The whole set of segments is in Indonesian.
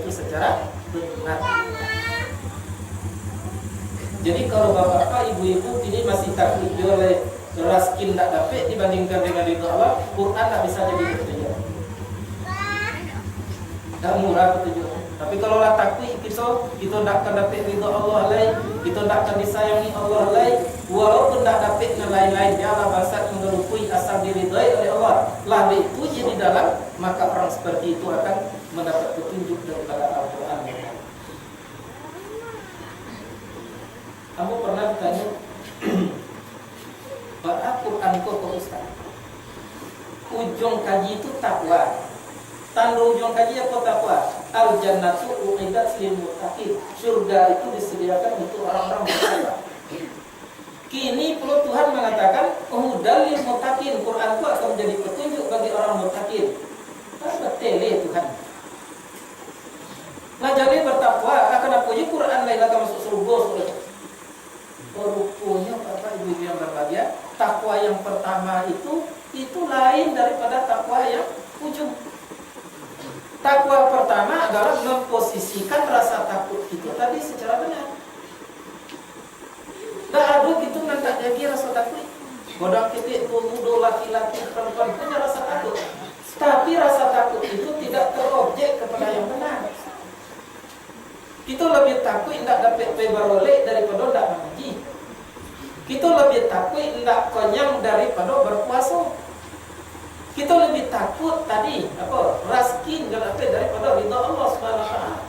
itu secara benar. Jadi kalau bapak-bapak, ibu-ibu ini masih takut oleh raskin tak dapat dibandingkan dengan ridho Allah, Quran tak bisa jadi petunjuk. Tak murah petunjuk. Tapi kalau lah takut kita tak akan dapat ridho Allah lain, kita tak akan disayangi Allah lain, walaupun tak dapat dengan lain-lain, Allah bahasa mengerukui asal diridhai oleh Allah. Lah itu jadi dalam, maka orang seperti itu akan mendapat petunjuk daripada Al-Quran. Kamu pernah ditanya, baca Quran kok Ustaz? Ujung kaji itu takwa. Tanda ujung kaji apa takwa? Al-jannatu u'iddat lil muttaqin. Surga itu disediakan untuk orang-orang bertakwa. Kini perlu Tuhan mengatakan hudal lil muttaqin. Quran itu akan menjadi petunjuk bagi orang muttaqin. Betul Tuhan. Nah jadi bertakwa akan apa ya Quran lain akan masuk surga. Rupanya Bapak Ibu yang berbahagia, takwa yang pertama itu lain daripada takwa yang ujung. Takwa pertama adalah memposisikan rasa takut kita tadi secara benar. Tak ada gitu nanti lagi rasa takut. Godang kita muda laki-laki perempuan punya rasa takut. Tapi rasa takut itu tidak terobjek kepada yang benar. Kita lebih takut tidak dapat beroleh daripada tidak mengaji. Kita lebih takut tidak kenyang daripada berpuasa. Kita lebih takut tadi raskin dapat daripada ridha Allah Subhanahu wa taala.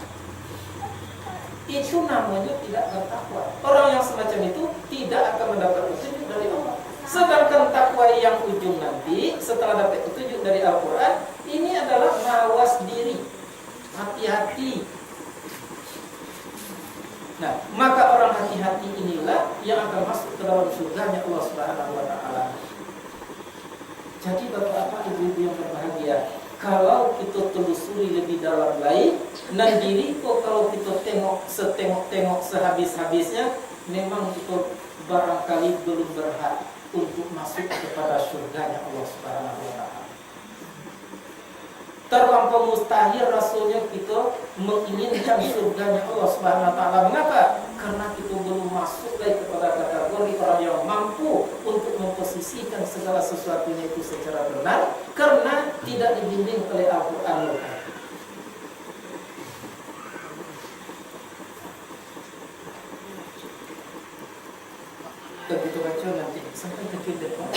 Itu namanya tidak bertakwa. Orang yang semacam itu tidak akan mendapat petunjuk dari Allah. Sedangkan takwa yang ujung nanti setelah dapat petunjuk dari Al-Quran, ini adalah mawas diri, hati-hati. Nah, maka orang hati-hati inilah yang akan masuk ke dalam surganya Allah Subhanahu wa taala. Jadi Bapak-bapak, Ibu-ibu yang berbahagia, kalau kita telusuri lebih dalam lagi, dan diri kok kalau kita tengok sehabis-habisnya, memang kita barangkali belum berhak untuk masuk kepada surganya Allah Subhanahu wa taala. Terlampau mustahil rasulnya kita menginginkan surganya Allah Subhanahu wa taala. Mengapa? Karena kita belum masuk lagi kepada kategori orang yang mampu untuk memposisikan segala sesuatunya itu secara benar, karena tidak dibimbing oleh Al-Qur'an. Begitu baca nanti sampai ke depan.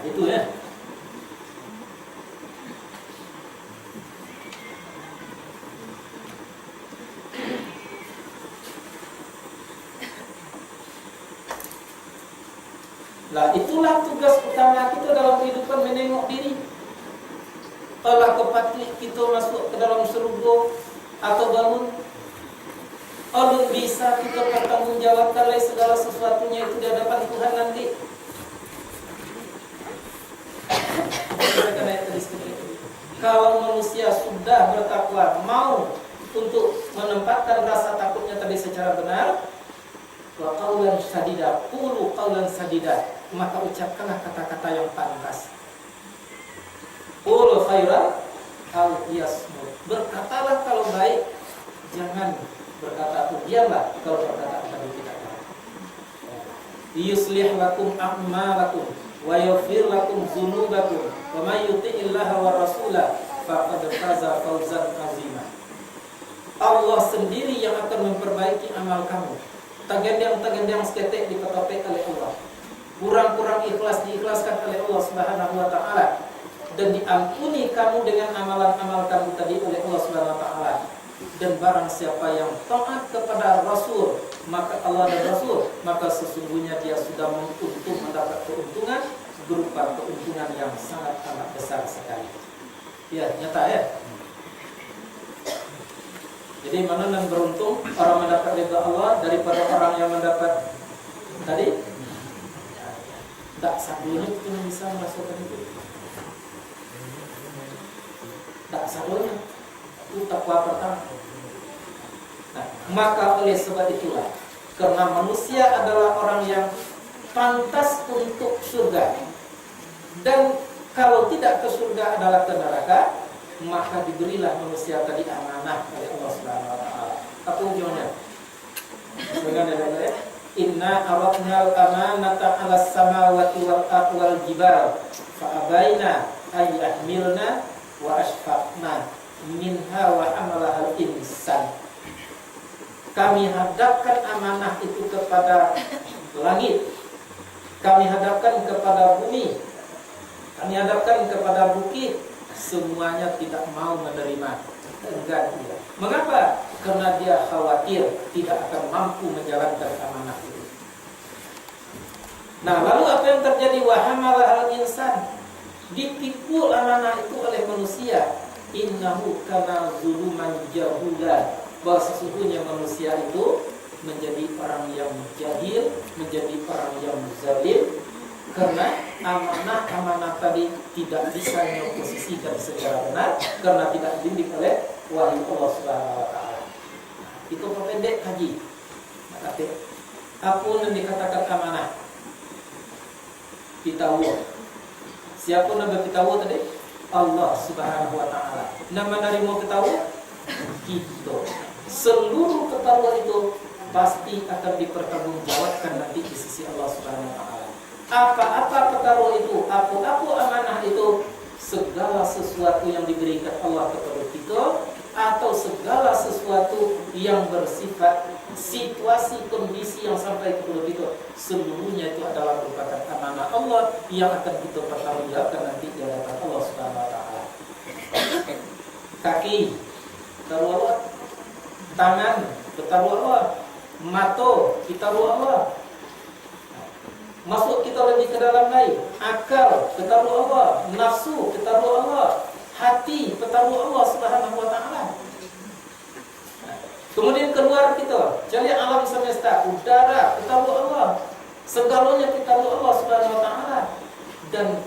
Itu ya. Nah, itulah tugas utama kita dalam kehidupan, menengok diri. Kalau kepatih kita masuk ke dalam surga atau bangun, Allah bisa kita pertanggungjawabkan segala sesuatunya itu di hadapan Tuhan nanti. Kalau manusia sudah bertakwa, mau untuk menempatkan rasa takutnya tadi secara benar, wa qaulan sadida, qulu qaulan sadida, maka ucapkanlah kata-kata yang pantas. Qul khairan aw yasmut, berkatalah kalau baik, jangan berkata diamlah kalau perkataan tadi tidak baik. Yuslih lakum a'malakum wa yaghfir lakum dzunubakum wa may yuti'illaha wa rasulahu faqad faza fawzan 'azima. Allah sendiri yang akan memperbaiki amal kamu. Tagendang-tagendang seketik dipetopek oleh Allah. Kurang-kurang ikhlas diikhlaskan oleh Allah Subhanahu wa taala, dan diampuni kamu dengan amalan-amal kamu tadi oleh Allah Subhanahu wa taala. Dan barang siapa yang taat kepada Rasul, maka Allah dan Rasul, maka sesungguhnya dia sudah mendapat keuntungan berupa keuntungan yang sangat amat besar sekali. Ya, nyata ya. Jadi mana yang beruntung orang mendapat ridha Allah daripada orang yang mendapat tadi? Tak sadunya itu bisa merasakan itu. Tak sadunya itu takwa pertama. Nah, maka oleh sebab itulah, karena manusia adalah orang yang pantas untuk surga. Dan kalau tidak ke surga adalah ke neraka, maka diberilah manusia tadi amanah oleh Allah Subhanahu wa taala. Apa ujungnya? Sebenarnya inna aradnal amanata 'alas samawati wal ardi wal jibal fa abaina ay yahmilna wa ashfaqna minha wa hamalahal insan. Kami hadapkan amanah itu kepada langit, kami hadapkan kepada bumi, kami hadapkan kepada bukit, semuanya tidak mau menerima. Enggan dia. Mengapa? Karena dia khawatir tidak akan mampu menjalankan amanah itu. Nah, lalu apa yang terjadi? Wa hamalahal insan, dipikul amanah itu oleh manusia. Innahu kana zuluman jahula, bahwa sesungguhnya manusia itu menjadi orang yang jahil, menjadi orang yang zalim, karena amanah-amanah tadi tidak bisa memposisikan secara benar, karena tidak dididik oleh wahyu Allah Subhanahu wa taala. Itu pendek haji. Maka apa yang dikatakan amanah? Pitawuh. Siapa nabi pitawuh tadi? Allah Subhanahu wa taala. Nama narimo pitawuh? Kita. Seluruh ketawa itu pasti akan dipertanggungjawabkan nanti di sisi Allah Subhanahu wa taala. Apa-apa perkara itu, apa-apa amanah itu, segala sesuatu yang diberikan Allah kepada kita, atau segala sesuatu yang bersifat situasi kondisi yang sampai kepada kita, seluruhnya itu adalah merupakan amanah Allah yang akan kita pertanggungjawabkan nanti di hadapan Allah Subhanahu wa taala. Kaki, taruh Allah. Tangan, taruh Allah. Mata, kita taruh Allah. Masuk kita lebih ke dalam lagi. Akal, ketaruh Allah. Nafsu, ketaruh Allah. Hati, ketaruh Allah Subhanahu wa taala. Kemudian keluar kita, jadi alam semesta, udara, ketaruh Allah. Segalanya ketaruh Allah Subhanahu wa taala. Dan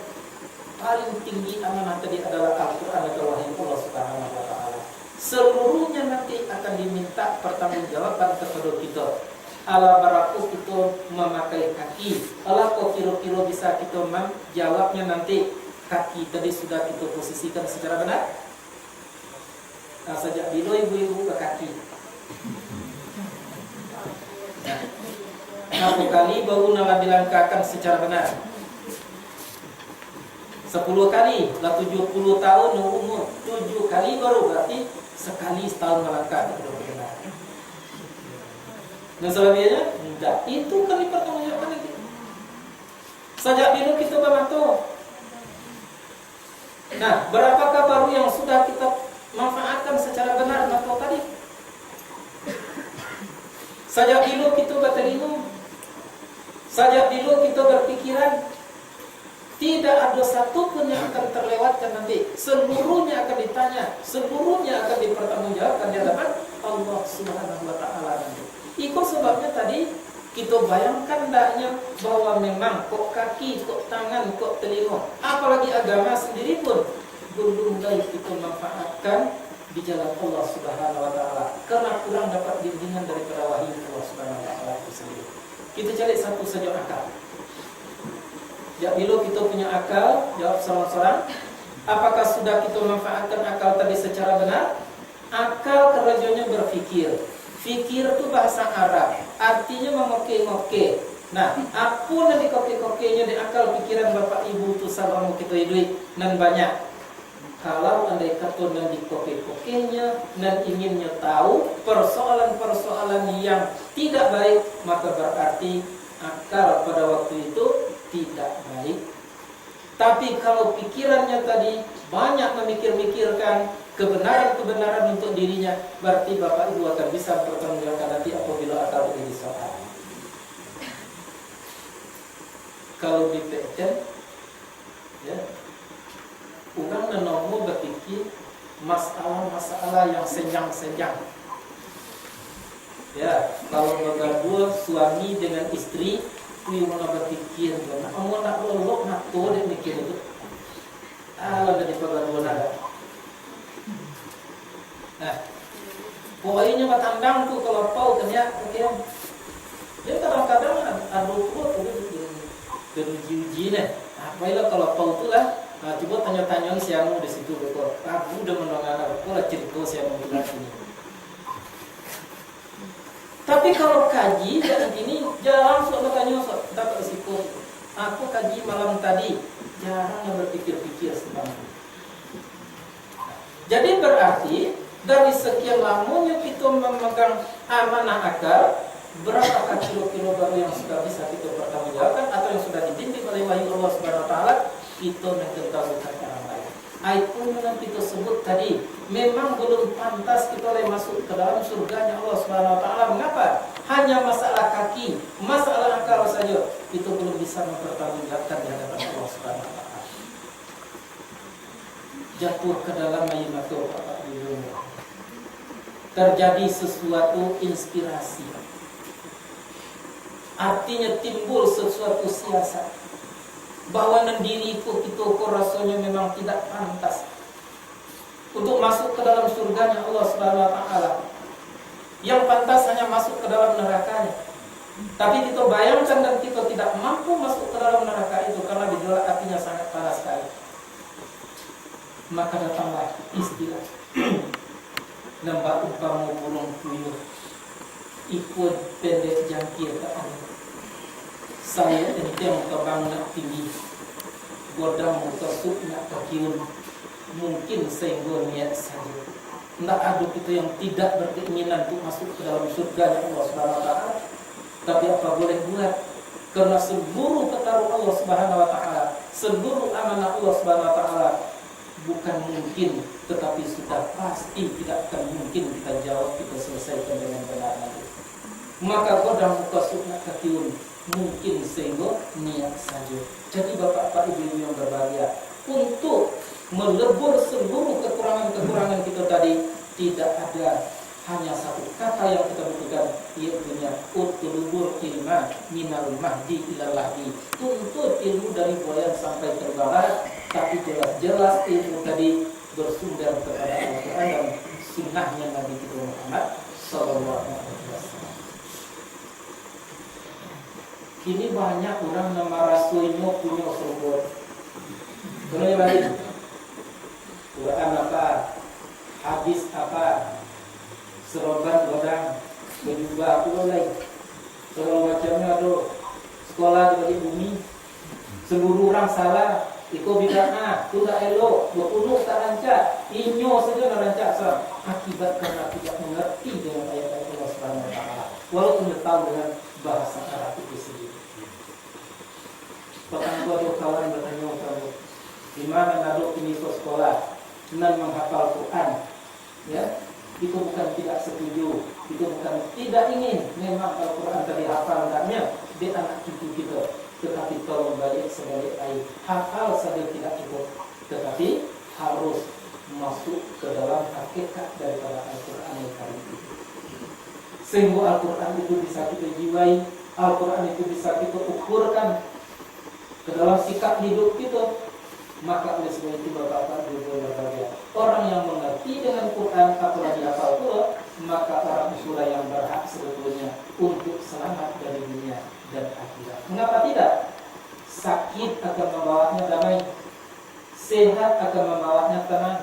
paling tinggi amanah tadi adalah Al-Qur'an atau wahyu Allah Subhanahu wa taala. Seluruhnya nanti akan diminta pertanggungjawaban kepada kita. Ala barakus itu memakai kaki. Ala kok kira-kira bisa kita menjawabnya nanti. Kaki tadi sudah kita posisikan secara benar. Nah, sejak dulu ibu-ibu ke kaki. Berapa kali baru nama dilangkahkan secara benar? 10 kali. Lah 70 tahun umur. 7 kali baru, berarti sekali setahun melangkah. Dan selebihnya enggak. Itu kan dipertanggungjawabkan lagi. Sejak dulu kita memantau. Nah, berapakah baru yang sudah kita manfaatkan secara benar mantau tadi? Sejak dulu kita bertelinga. Sejak dulu kita berpikiran. Tidak ada satu pun yang akan terlewatkan nanti. Seluruhnya akan ditanya. Seluruhnya akan dipertanggungjawabkan di hadapan Allah Subhanahu wa taala nanti. Ikut sebabnya tadi kita bayangkan daknya bahwa memang kok kaki, kok tangan, kok telinga, apalagi agama sendiri pun belum baik kita manfaatkan di jalan Allah Subhanahu wa taala karena kurang dapat bimbingan daripada wahyu Allah Subhanahu wa taala itu sendiri. Kita cari satu saja akal. Ya, bila kita punya akal, jawab seorang-seorang, apakah sudah kita manfaatkan akal tadi secara benar? Akal kerjanya berfikir. Fikir itu bahasa Arab, artinya mengoke-ngoke. Nah, apa yang dikoke-kokenya di akal pikiran bapak ibu itu sahabat kita hidup nan banyak. Kalau andai kata nan dikoke-kokenya nan inginnya tahu persoalan-persoalan yang tidak baik, maka berarti akal pada waktu itu tidak baik. Tapi kalau pikirannya tadi banyak memikir-mikirkan kebenaran-kebenaran untuk dirinya, berarti bapak ibu akan bisa mempertanggungjawabkan nanti apabila akal menjadi soal. Kalau di PTN, ya, orang nenomo berpikir masalah-masalah yang senjang-senjang. Ya, kalau bergaduh suami dengan istri, kui mana berpikir, kamu nak lolok nak tuh dia mikir itu. Alah dari bergaduh ada. Nah, pokoknya matandang tuh kalau pau ternyata, dia kadang-kadang ada tua tuh teruji-uji nih. Apa itu kalau kau tu lah, coba tanya-tanya siamu di situ betul. Aku udah mendengar aku lah cerita siamu di sini. Tapi kalau kaji jadi gini, jarang soal tanya soal dapat risiko. Aku kaji malam tadi, jarang yang berpikir-pikir tentang itu. Jadi berarti dari sekian lamanya kita memegang amanah akal, berapakah kilo-kilo baru yang sudah bisa kita pertanggungjawabkan atau yang sudah dibimbing oleh wahyu Allah Subhanahu Wa Taala, kita mengetahuikan orang lain. Itu yang kita sebut tadi, memang belum pantas kita masuk ke dalam surganya Allah Subhanahu Wa Taala. Mengapa? Hanya masalah kaki, masalah akal saja, itu belum bisa mempertanggungjawabkan di hadapan Allah Subhanahu Wa Taala. Jatuh ke dalam mayimatu Bapak Ibu, terjadi sesuatu inspirasi, artinya timbul sesuatu siasat bahwa diriku kita kok rasanya memang tidak pantas untuk masuk ke dalam surganya Allah Subhanahu Wa Taala. Yang pantas hanya masuk ke dalam nerakanya. Tapi kita bayangkan dan kita tidak mampu masuk ke dalam neraka itu karena gejolak apinya sangat panas sekali. Maka datanglah istilah nambah umpama burung puyuh ikut pendek jangkir ke angin. Saya enteng terbang nak tinggi, godam muka suk nak kakiun, mungkin sehingga niat saja. Tidak ada kita yang tidak berkeinginan untuk masuk ke dalam surga Allah Subhanahu Wa Taala. Tapi apa boleh buat? Karena seluruh pertaruhan Allah Subhanahu Wa Taala, seluruh amanah Allah Subhanahu Wa Taala bukan mungkin, tetapi sudah pasti tidak akan mungkin kita jawab, kita selesaikan dengan benar nanti. Maka godam muka suk nak kakiun, mungkin sehingga niat saja. Jadi bapak-bapak ibu-ibu yang berbahagia, untuk melebur seluruh kekurangan-kekurangan kita tadi, tidak ada hanya satu kata yang kita butuhkan, yaitu utlubul ilma minal mahdi ilal lahdi. Tuntut ilmu dari buayan sampai ke barat, tapi jelas-jelas ilmu tadi bersumber kepada Al-Quran dan sunnahnya Nabi kita Muhammad sallallahu alaihi wasallam. Kini banyak orang nama rasuinya punya sobat. Kenapa balik? Quran apa? Hadis apa? Seroban godang, berjubah pula lain. Segala macamnya ada. Sekolah di bumi, seluruh orang salah. Iko bid'ah, tu tak elok, berpunuk tak rancak, inyo saja nak rancak sah. Akibat karena tidak mengerti dengan ayat-ayat Allah Subhanahu Wa Taala, walaupun dia tahu dengan bahasa Arab itu sendiri. Petang ada kawan bertanya kamu, di mana nadok ini sekolah, nan menghafal Quran, ya? Itu bukan tidak setuju, itu bukan tidak ingin. Memang Al-Quran tadi hafal enggaknya di anak cucu kita, tetapi tolong balik sebalik air. Hafal saja tidak cukup, tetapi harus masuk ke dalam hakikat daripada Al-Quran yang kali itu. Sehingga Al-Quran itu bisa kita jiwai, Al-Quran itu bisa kita ukurkan ke dalam sikap hidup kita. Maka oleh sebab itu bapak-bapak ibu berbahagia, orang yang mengerti dengan Quran apalagi hafal pula, maka orang itulah yang berhak sebetulnya untuk selamat dari dunia dan akhirat. Mengapa tidak? Sakit akan membawanya damai, sehat akan membawanya tenang,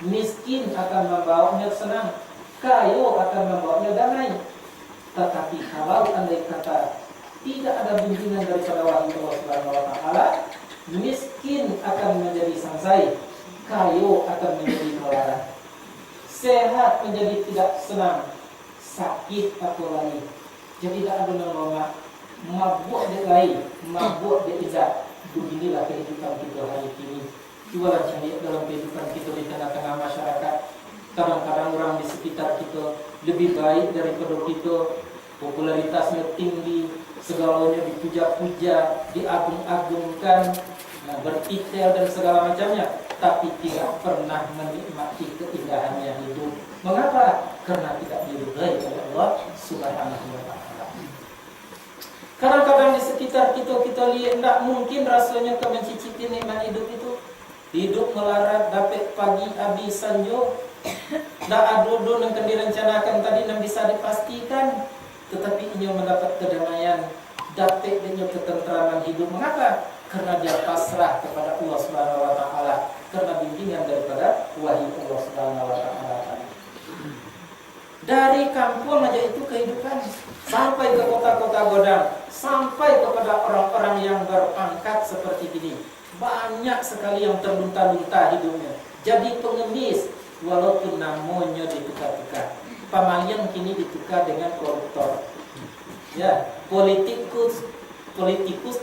miskin akan membawanya senang, kaya akan membawanya damai. Tetapi kalau andai kata tidak ada bimbingan daripada wahyu Allah Subhanahu Wa Taala, miskin akan menjadi sangsai, kayu akan menjadi melarang, sehat menjadi tidak senang, sakit atau lagi. Jadi tidak ada nama mabuk dia lain, mabuk dia tidak. Beginilah kehidupan kita hari ini. Jualan cari dalam kehidupan kita di tengah-tengah masyarakat. Kadang-kadang orang di sekitar kita lebih baik daripada kita, popularitasnya tinggi, segalanya dipuja-puja, diagung-agungkan, bertitel dan segala macamnya, tapi tidak pernah menikmati keindahannya hidup. Mengapa? Karena tidak diridhai oleh Allah Subhanahu Wa Taala. Kadang-kadang di sekitar kita lihat tidak mungkin rasanya ke mencicipi nikmat hidup itu. Hidup melarat, dapat pagi habis sanjo, tidak ada yang akan direncanakan tadi yang bisa dipastikan, tetapi ini mendapat kedamaian dapat dengan ketentraman hidup. Mengapa? Karena dia pasrah kepada Allah Subhanahu wa taala, karena bimbingan daripada wahyu Allah Subhanahu wa taala. Dari kampung aja itu kehidupan sampai ke kota-kota godang, sampai kepada orang-orang yang berpangkat seperti ini. Banyak sekali yang terlunta-lunta hidupnya. Jadi pengemis walaupun namanya ditukar-tukar. Pamalian kini ditukar dengan koruptor. Ya, tikus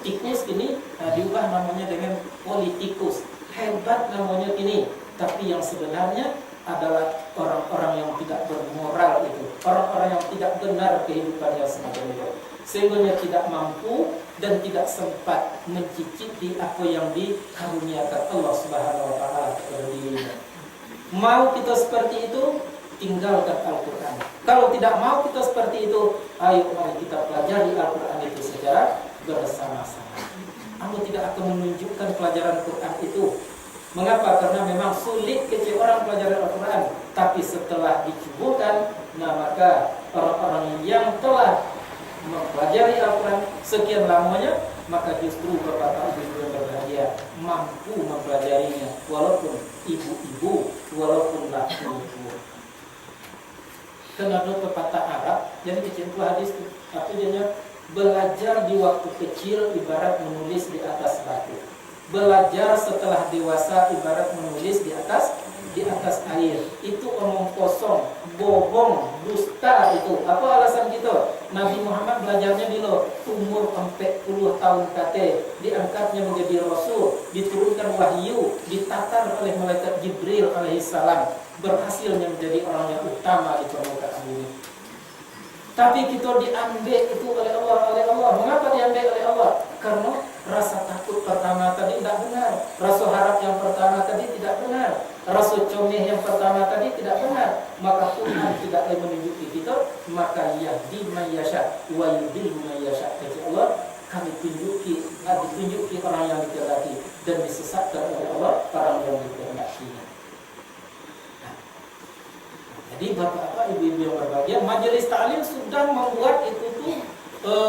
kini diubah namanya dengan politikus. Hebat namanya kini, tapi yang sebenarnya adalah orang-orang yang tidak bermoral itu, orang-orang yang tidak benar kehidupannya semacam itu, sehingga tidak mampu dan tidak sempat mencicipi apa yang dikaruniakan Allah Subhanahu wa taala kepada dirinya. Mau kita seperti itu, tinggalkan Al-Quran. Kalau tidak mau kita seperti itu, ayo mari kita pelajari Al-Quran itu secara bersama-sama. Allah tidak akan menunjukkan pelajaran Quran itu. Mengapa? Karena memang sulit kecil orang pelajaran Al-Quran. Tapi setelah dicubukan, maka orang-orang yang telah mempelajari Al-Quran sekian lamanya, maka justru bapak ibu yang berbahagia mampu mempelajarinya, walaupun ibu-ibu, walaupun laki-laki. Karena ada pepatah Arab, jadi kecil hadis itu, artinya belajar di waktu kecil ibarat menulis di atas batu. Belajar setelah dewasa ibarat menulis di atas air. Itu omong kosong, bohong, dusta itu. Apa alasan kita? Nabi Muhammad belajarnya di umur 40 tahun kate, diangkatnya menjadi rasul, diturunkan wahyu, ditatar oleh malaikat Jibril alaihissalam, berhasilnya menjadi orang yang utama di permukaan bumi. Tapi kita diambil itu oleh Allah. Mengapa diambil oleh Allah? Karena rasa takut pertama tadi tidak benar, rasa harap yang pertama tadi tidak benar, rasa comeh yang pertama tadi tidak benar. Maka Tuhan tidak boleh menunjuki kita, maka yahdi man yasha wa yudillu man yasha. Kata Allah, kami tunjuki orang yang dikehendaki dan disesatkan oleh Allah orang yang dikehendakinya. Jadi bapak-bapak, ibu-ibu yang berbahagia, majelis taklim sudah membuat itu tuh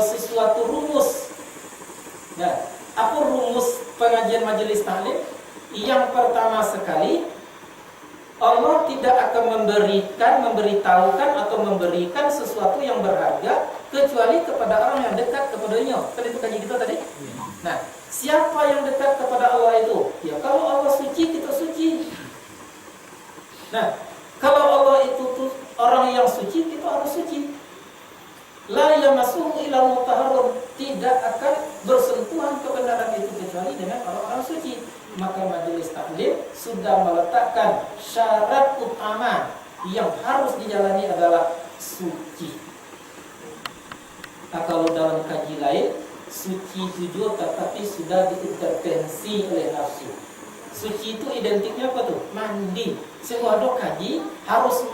sesuatu rumus. Nah, apa rumus pengajian majelis taklim? Yang pertama sekali, Allah tidak akan memberitahukan atau memberikan sesuatu yang berharga kecuali kepada orang yang dekat kepadanya. Kan itu kaji kita tadi. Nah, siapa yang dekat kepada Allah itu? Ya kalau Allah suci, kita suci. Nah, kalau Allah itu tuh orang yang suci, kita harus suci. La yamassuhu illa mutahharun, tidak akan bersentuhan kebenaran itu kecuali dengan orang-orang suci. Maka majelis taklim sudah meletakkan syarat utama yang harus dijalani adalah suci. Nah, kalau dalam kaji lain, suci jujur tetapi sudah diintervensi oleh nafsu. Suci itu identiknya apa tuh? Mandi. Semua dok kaji harus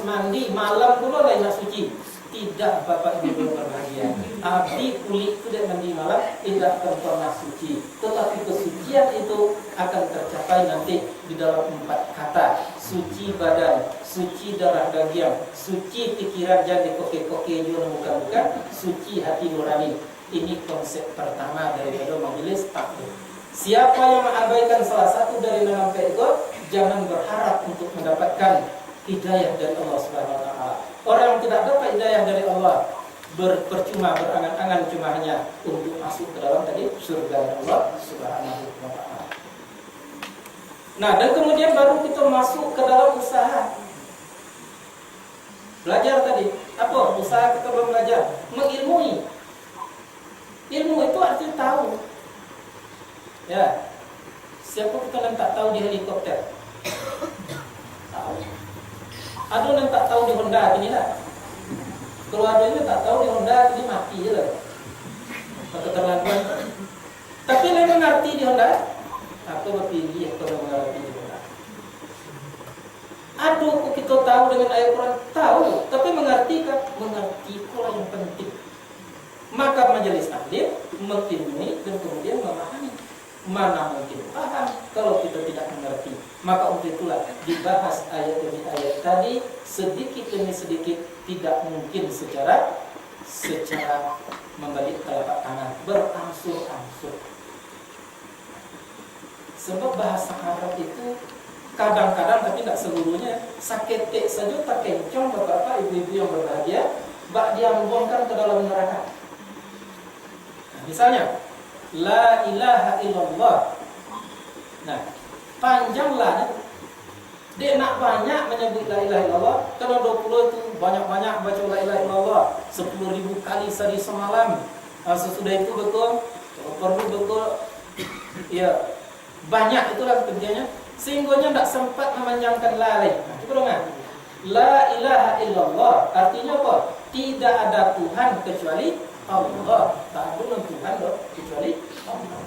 mandi malam pula lain nak suci. Tidak, bapak ibu berbahagia. Abdi kulit itu dan mandi malam tidak akan pernah suci. Tetapi kesucian itu akan tercapai nanti di dalam 4 kata. Suci badan, suci darah daging, suci pikiran jangan dikoke-koke juga bukan, suci hati nurani. Ini konsep pertama daripada majelis taklim. Siapa yang mengabaikan salah satu dari 6 itu, jangan berharap untuk mendapatkan hidayah dari Allah Subhanahu wa taala. Orang yang tidak dapat hidayah dari Allah percuma berangan-angan, cuma hanya untuk masuk ke dalam tadi surga Allah Subhanahu wa taala. Nah, dan kemudian baru kita masuk ke dalam usaha. Belajar tadi. Apa usaha kita belum belajar? Mengilmui. Ilmu itu artinya tahu. Ya, siapa kita yang tak tahu di helikopter? Tahu. Ada yang tak tahu di Honda ini lah. Kalau ada yang tak tahu di Honda ini mati je lah. Keterlaluan. Tapi yang mengerti di Honda, aku berpilih kalau mengerti di Honda. Aduh, kita tahu dengan ayat Quran, tahu, tapi mengerti kan? Mengerti itulah yang penting. Maka majelis taklim mengilmui dan kemudian memahami. Mana mungkin paham kalau kita tidak mengerti. Maka untuk itulah dibahas ayat demi ayat tadi sedikit demi sedikit, tidak mungkin secara membalik telapak tangan berangsur-angsur. Sebab bahasa Arab itu kadang-kadang, tapi tidak seluruhnya, saketek saja terkencang bapak-bapak, ibu-ibu yang berbahagia, bak dia membuangkan ke dalam neraka. Nah, misalnya, la ilaha illallah. Nah, panjang la, dia nak banyak menyebut la ilaha illallah. Kalau 20 itu banyak-banyak baca la ilaha illallah 10.000 kali sehari semalam. Sesudah itu betul, perlu betul, ya banyak itulah kerjanya. Sehingga tidak sempat memanjangkan la lain. Nah, itu dong. La ilaha illallah artinya apa? Tidak ada Tuhan kecuali Allah. Tak ada Tuhan kecuali Allah.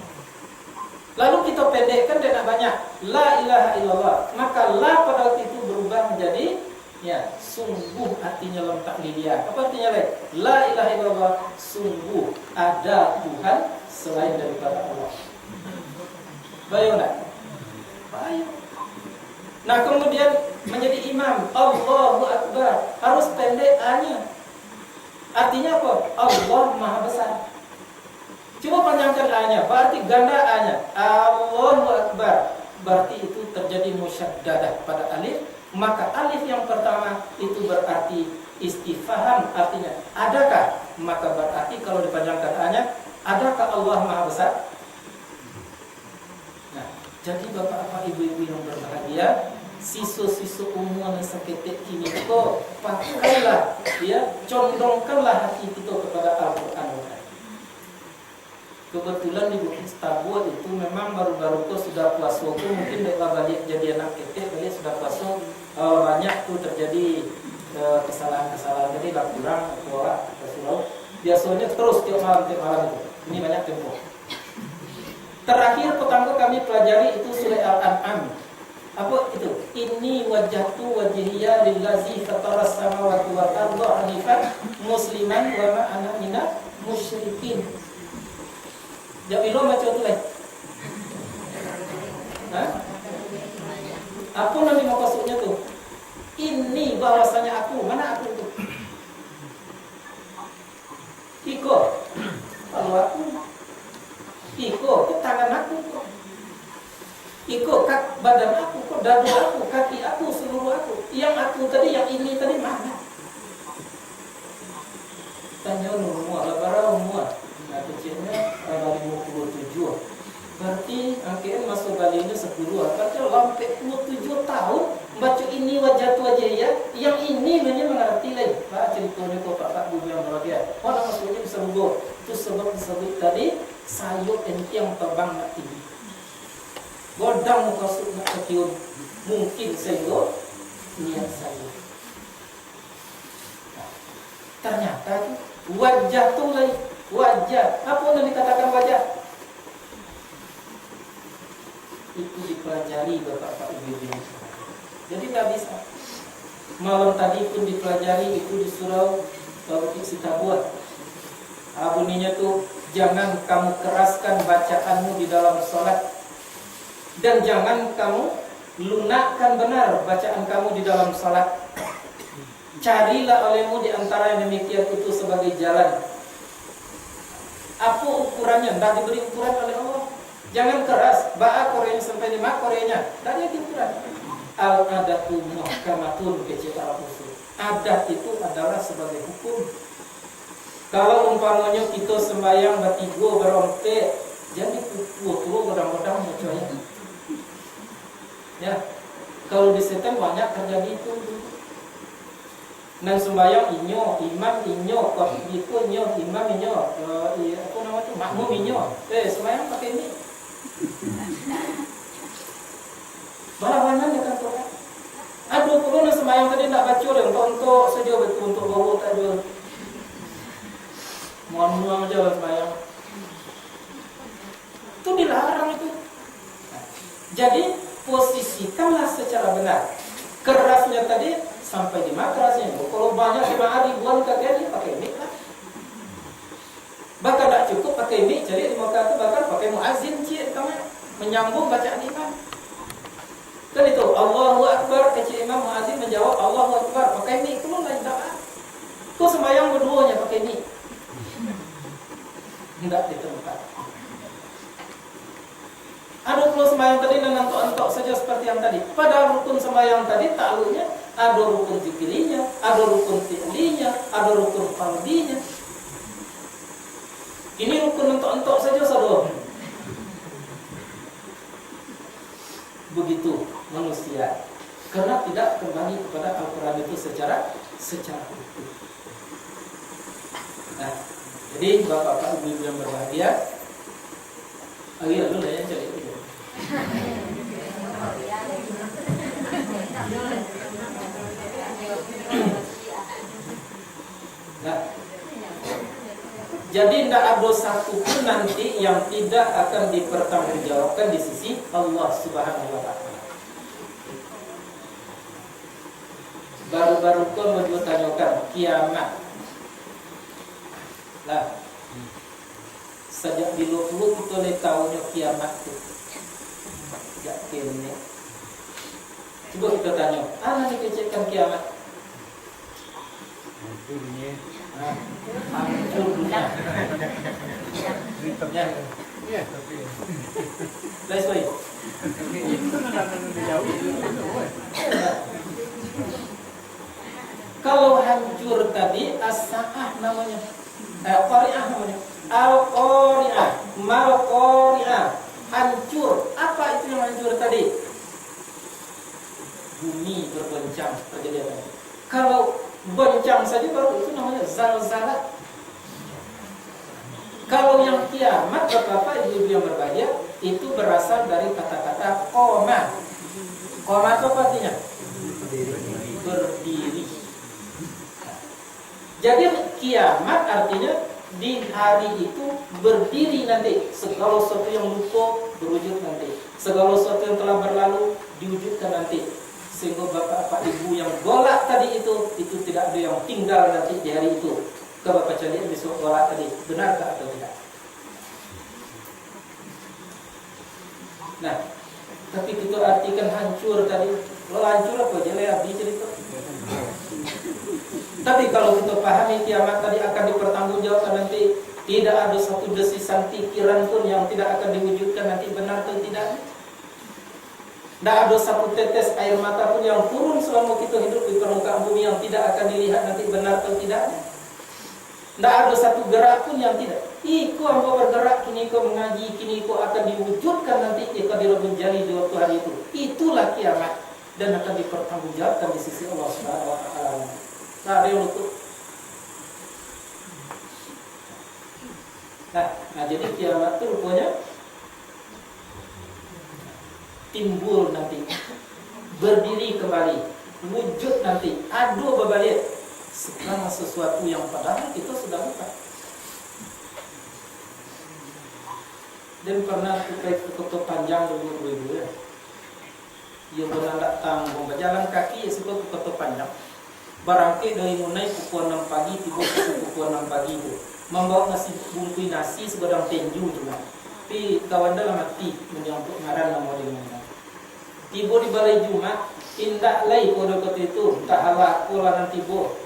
Lalu kita pendekkan dengan banyak la ilaha illallah. Maka la pada waktu itu berubah menjadi ya sungguh, artinya lam taklidiyah. Apa artinya lain? La ilaha illallah, sungguh ada Tuhan selain daripada Allah. Baik tak? Baik. Nah, kemudian menjadi imam, Allahu Akbar, harus pendek A-nya. Artinya apa? Allah Maha Besar. Coba panjangkan A-nya, berarti ganda A-nya. Allahu Akbar, berarti itu terjadi musyaddadah pada alif. Maka alif yang pertama itu berarti istifham, artinya adakah? Maka berarti kalau dipanjangkan A-nya, adakah Allah Maha Besar? Jadi bapak-bapak, ibu-ibu yang berbahagia, siswa-siswa umum yang seketik kini itu pakailah, ya, condongkanlah hati kita kepada Al-Quran. Kebetulan di Bukit Tabuat itu memang baru-baru itu sudah puasa, mungkin mereka balik jadi anak ketik, balik sudah puasa, banyak tuh terjadi kesalahan-kesalahan, jadi lah kurang orang biasanya terus tiap malam itu. Ini banyak tempo. Terakhir pertama kami pelajari itu surah Al-An'am. Apa itu? Inni wajjahtu wajhiya lillazi fataras samawati wal arda hanifan musliman wa ma ana minal musyrikin. Jadi lo macam tu lah. Apa nanti maksudnya tu? Ini bahwasanya aku, mana aku tu? Iko. Kalau aku Iko, ke tangan aku kok. Iko, badan aku kok, dada aku, kaki aku, seluruh aku. Yang aku tadi, yang ini tadi mana? Tanya nomor, lebaran nomor. Nah, kecilnya 57. Berarti angkanya masuk balinya 10. Berarti 87 tahun baca ini wajah ya. Yang ini banyak mengerti lain. Pak ceritanya kok Pak Guru yang berbahagia. Orang maksudnya bisa rubah. Itu sebab disebut tadi sayur enti yang terbang nak tinggi. Godang muka sup nak ketiun. Mungkin sayur niat sayur. Nah, ternyata wajah tu lain. Wajah. Apa yang dikatakan wajah? Itu dipelajari bapak-bapak ibu-ibu. Jadi tak bisa. Malam tadi pun dipelajari itu di surau Bukit Tabuat. Bunyinya tuh, jangan kamu keraskan bacaanmu di dalam sholat, dan jangan kamu lunakkan benar bacaan kamu di dalam sholat. Carilah olehmu di antara yang demikian itu sebagai jalan. Apa ukurannya? Tidak diberi ukuran oleh Allah. Jangan keras. Ba'a Koreanya sampai 5 Koreanya. Tidak ada ukuran. Al-adatu muhkamatun kecita usul. Adat itu adalah sebagai hukum. Kalau umpamanya kita sembahyang bertiga berompe, jadi pukul kadang-kadang percaya. Ya, kalau di setan banyak terjadi itu. Dan sembahyang inyo, imam inyo, itu inyo, imam inyo, apa namanya itu, makmum inyo. Sembahyang pakai ini. Balawanan dekat Quran. Aduh, kalau sembahyang tadi tidak baca deh, untuk saja betul untuk bawa tak ada. Muang-muang aja sembahyang. Itu dilarang itu. Jadi posisikanlah secara benar. Kerasnya tadi sampai di mana kerasnya? Kalau banyak 5 ribuan kakek pakai mic lah. Bahkan tak cukup pakai mic, jadi 5 kata bahkan pakai muazzin cik kawan menyambung bacaan imam. Kan itu Allahu Akbar, kecil imam muazzin menjawab Allahu Akbar, pakai mic itu lain tak. Kau sembahyang berduanya pakai mic. Tidak di tempat. Ada pula sembahyang tadi dan antok-antok saja seperti yang tadi. Padahal rukun sembahyang tadi takluknya ada rukun zikirinya, ada rukun fi'linya, ada rukun fardinya. Ini rukun antok-antok saja saudara. Begitu manusia, karena tidak kembali kepada Al-Quran itu secara utuh. Nah, jadi bapak-bapak ibu-ibu yang berbahagia, akhirnya dulu ya jadi itu. Nah, jadi tidak ada satu pun nanti yang tidak akan dipertanggungjawabkan di sisi Allah Subhanahu wa Ta'ala. Baru-baru kau mau ditanyakan kiamat. Lah, sejak dulu kita boleh tahunya kiamat itu. Sejak kini. Coba kita tanya, apa yang dikecilkan kiamat? Hancurnya. Hancur dunia. Ya, tapi Let's wait. itu kan jauh. Kalau hancur tadi as-sa'ah namanya. Qari'ah namanya. Al-qari'ah, mal-qari'ah. Hancur. Apa itu yang hancur tadi? Bumi bergoncang terjadi apa? Kalau goncang saja baru itu namanya zalzalah. Kalau yang kiamat, bapak ibu yang berbahagia, itu berasal dari kata-kata qoma. Qoma itu apa artinya? Berdiri. Jadi kiamat artinya di hari itu berdiri nanti. Segala sesuatu yang lupa berwujud nanti. Segala sesuatu yang telah berlalu diwujudkan nanti. Sehingga bapak ibu yang golak tadi itu tidak ada yang tinggal nanti di hari itu. Ke bapak cari besok golak tadi, benarkah atau tidak? Nah, tapi kita artikan hancur tadi. Kalau hancur apa jadi habis cerita. Tapi kalau kita pahami kiamat tadi akan dipertanggungjawabkan nanti, tidak ada satu desisan pikiran pun yang tidak akan diwujudkan nanti, benar atau tidak. Tidak ada satu tetes air mata pun yang turun selama kita hidup di permukaan bumi yang tidak akan dilihat nanti, benar atau tidak. Tidak ada satu gerak pun yang tidak. Iko ambo bergerak, kini iko mengaji, kini iko akan diwujudkan nanti iko dirobun jali di waktu hari itu. Itulah kiamat dan akan dipertanggungjawabkan di sisi Allah Subhanahu wa Ta'ala. Nah, ada yang luput. Nah, jadi kiamat itu rupanya timbul nanti, berdiri kembali, wujud nanti, adu berbalik segala sesuatu yang padahal kita sudah lupa. Dan pernah kita ikut panjang dulu ya. Yang benar datang berjalan kaki ya sebab ke panjang. Barangke dari mulai pukul 6 pagi tiba pukul 6 pagi itu. Membawa bungkus nasi sebedang tenju juga. Tapi kawan dalam mati menyambut ngaran nama dia. Tiba di balai Jumat, indah lagi pada kota itu, tak halak pola nanti bo.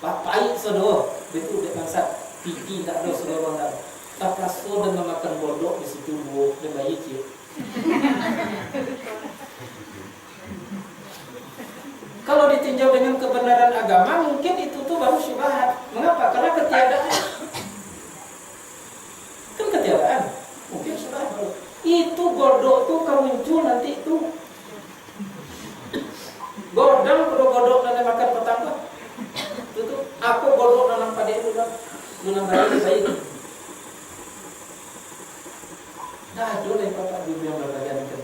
Bapai sodo, betul dia bangsa. Piti tak ada sodo bangsa. Tak praso dan memakan bodoh di situ bo dan bayi cik. Kalau ditinjau dengan kebenaran agama, mungkin itu tuh baru syubhat. Mengapa? Karena ketiadaan. Kan ketiadaan. Mungkin syubhat baru. Itu godok tuh kalau muncul nanti itu. Godang kalau godok dan makan petangga. Itu tuh aku godok dalam pada itu lah. Dalam bayi. Nah, dulu yang bapak ibu yang berbagian itu.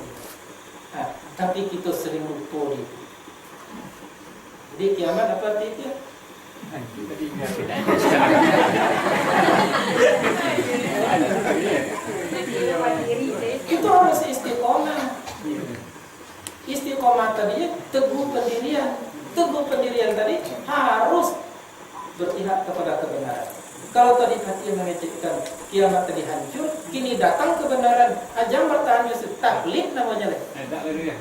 Nah, tapi kita sering lupa itu. Jadi kiamat apa artinya? Kita harus istiqomah. Istiqomah tadi teguh pendirian. Teguh pendirian tadi harus berpihak kepada kebenaran. Kalau tadi hati yang mengecekkan kiamat tadi hancur, kini datang kebenaran. Ajang bertanya taklid namanya. Tak lalu ya.